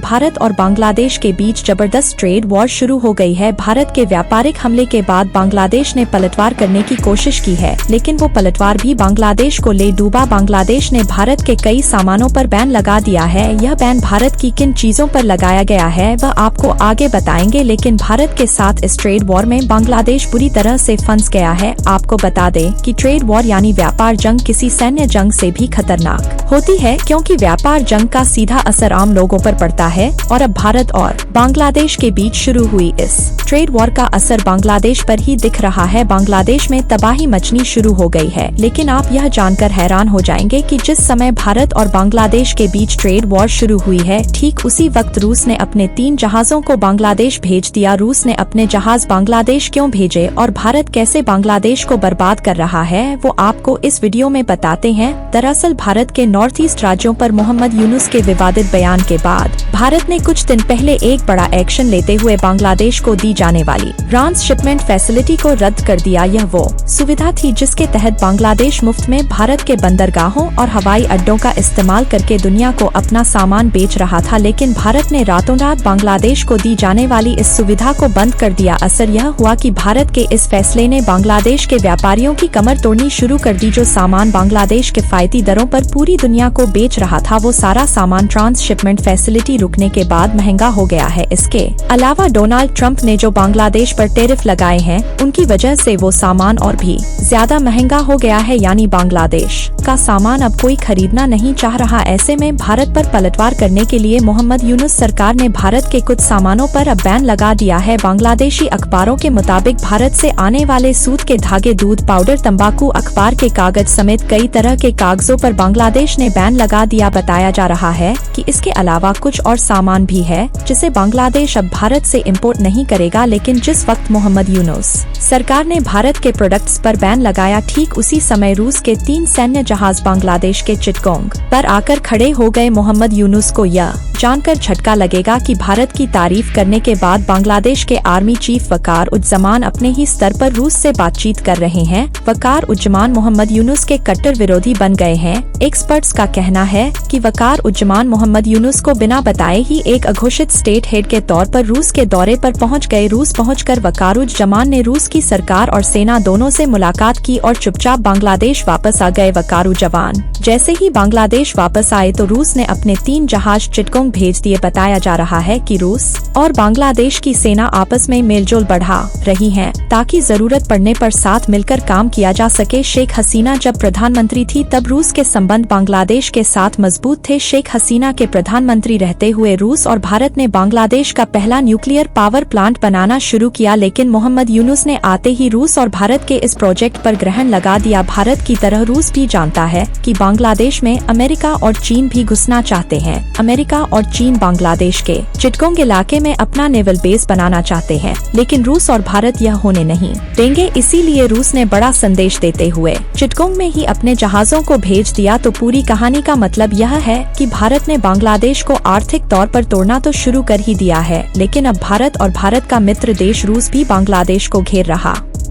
भारत और बांग्लादेश के बीच जबरदस्त ट्रेड वॉर शुरू हो गई है। भारत के व्यापारिक हमले के बाद बांग्लादेश ने पलटवार करने की कोशिश की है, लेकिन वो पलटवार भी बांग्लादेश को ले डूबा। बांग्लादेश ने भारत के कई सामानों पर बैन लगा दिया है। यह बैन भारत की किन चीजों पर लगाया गया है वह आपको आगे बताएंगे, लेकिन भारत के साथ इस ट्रेड वॉर में बांग्लादेश बुरी तरह से फंस गया है। आपको बता दें कि ट्रेड वॉर यानी व्यापार जंग किसी सैन्य जंग से भी खतरनाक होती है, क्योंकि व्यापार जंग का सीधा असर आम लोगों पर पड़ता है। और अब भारत और बांग्लादेश के बीच शुरू हुई इस ट्रेड वॉर का असर बांग्लादेश पर ही दिख रहा है। बांग्लादेश में तबाही मचनी शुरू हो गई है, लेकिन आप यह जानकर हैरान हो जाएंगे कि जिस समय भारत और बांग्लादेश के बीच ट्रेड वॉर शुरू हुई है, ठीक उसी वक्त रूस ने अपने 3 जहाजों को बांग्लादेश भेज दिया। रूस ने अपने जहाज बांग्लादेश क्यों भेजे और भारत कैसे बांग्लादेश को बर्बाद कर रहा है, वो आपको इस वीडियो में बताते हैं। दरअसल भारत के नॉर्थ ईस्ट राज्यों पर मोहम्मद यूनुस के विवादित बयान के बाद भारत ने कुछ दिन पहले एक बड़ा एक्शन लेते हुए बांग्लादेश को दी जाने वाली ट्रांसशिपमेंट फैसिलिटी को रद्द कर दिया। यह वो सुविधा थी जिसके तहत बांग्लादेश मुफ्त में भारत के बंदरगाहों और हवाई अड्डों का इस्तेमाल करके दुनिया को अपना सामान बेच रहा था, लेकिन भारत ने रातों रात बांग्लादेश को दी जाने वाली इस सुविधा को बंद कर दिया। असर यह हुआ कि भारत के इस फैसले ने बांग्लादेश के व्यापारियों की कमर तोड़नी शुरू कर दी। जो सामान बांग्लादेश किफायती दरों पर पूरी दुनिया को बेच रहा था, वो सारा सामान ट्रांसशिपमेंट फैसिलिटी रुकने के बाद महंगा हो गया है। इसके अलावा डोनाल्ड ट्रंप ने जो बांग्लादेश पर टैरिफ लगाए हैं, उनकी वजह से वो सामान और भी ज्यादा महंगा हो गया है, यानी बांग्लादेश का सामान अब कोई खरीदना नहीं चाह रहा। ऐसे में भारत पर पलटवार करने के लिए मोहम्मद यूनुस सरकार ने भारत के कुछ सामानों पर अब बैन लगा दिया है। बांग्लादेशी अखबारों के मुताबिक भारत से आने वाले सूत के धागे, दूध पाउडर, तंबाकू, अखबार के कागज समेत कई तरह के कागजों पर बांग्लादेश ने बैन लगा दिया। बताया जा रहा है कि इसके अलावा कुछ और सामान भी है जिसे बांग्लादेश अब भारत से इंपोर्ट नहीं करेगा। लेकिन जिस वक्त मोहम्मद यूनुस सरकार ने भारत के प्रोडक्ट्स पर बैन लगाया, ठीक उसी समय रूस के 3 सैन्य जहाज बांग्लादेश के चिटगोंग पर आकर खड़े हो गए। मोहम्मद यूनुस को यह जानकर झटका लगेगा कि भारत की तारीफ करने के बाद बांग्लादेश के आर्मी चीफ वकार उज्जमान अपने ही स्तर पर रूस से बातचीत कर रहे हैं। वकार उज्जमान मोहम्मद यूनुस के कट्टर विरोधी बन गए हैं। एक्सपर्ट्स का कहना है कि वकार उज्जमान मोहम्मद यूनुस को बिना बताए ही एक अघोषित स्टेट हेड के तौर पर रूस के दौरे पर पहुंच गए। रूस पहुंचकर वकार उज्जमान ने रूस की सरकार और सेना दोनों से मुलाकात की और चुपचाप बांग्लादेश वापस आ गए। वकार उज्जमान जैसे ही बांग्लादेश वापस आए तो रूस ने अपने 3 जहाज चिटगोंग भेज दिए। बताया जा रहा है कि रूस और बांग्लादेश की सेना आपस में मेलजोल बढ़ा रही है ताकि जरूरत पड़ने पर साथ मिलकर काम किया जा सके। शेख हसीना जब प्रधानमंत्री थी तब रूस के संबंध बांग्लादेश के साथ मजबूत थे। शेख हसीना के प्रधानमंत्री रहते हुए रूस और भारत ने बांग्लादेश का पहला न्यूक्लियर पावर प्लांट बनाना शुरू किया, लेकिन मोहम्मद यूनुस ने आते ही रूस और भारत के इस प्रोजेक्ट पर ग्रहण लगा दिया। भारत की तरह रूस भी जानता है कि बांग्लादेश में अमेरिका और चीन भी घुसना चाहते हैं। अमेरिका और चीन बांग्लादेश के चिटगोंग इलाके में अपना नेवल बेस बनाना चाहते हैं, लेकिन रूस और भारत यह होने नहीं देंगे। इसीलिए रूस ने बड़ा संदेश देते हुए चिटगोंग में ही अपने जहाजों को भेज दिया। तो पूरी कहानी का मतलब यह है कि भारत ने बांग्लादेश को आर्थिक तौर पर तोड़ना तो शुरू कर ही दिया है, लेकिन अब भारत और भारत का मित्र देश रूस भी बांग्लादेश को घेर रहा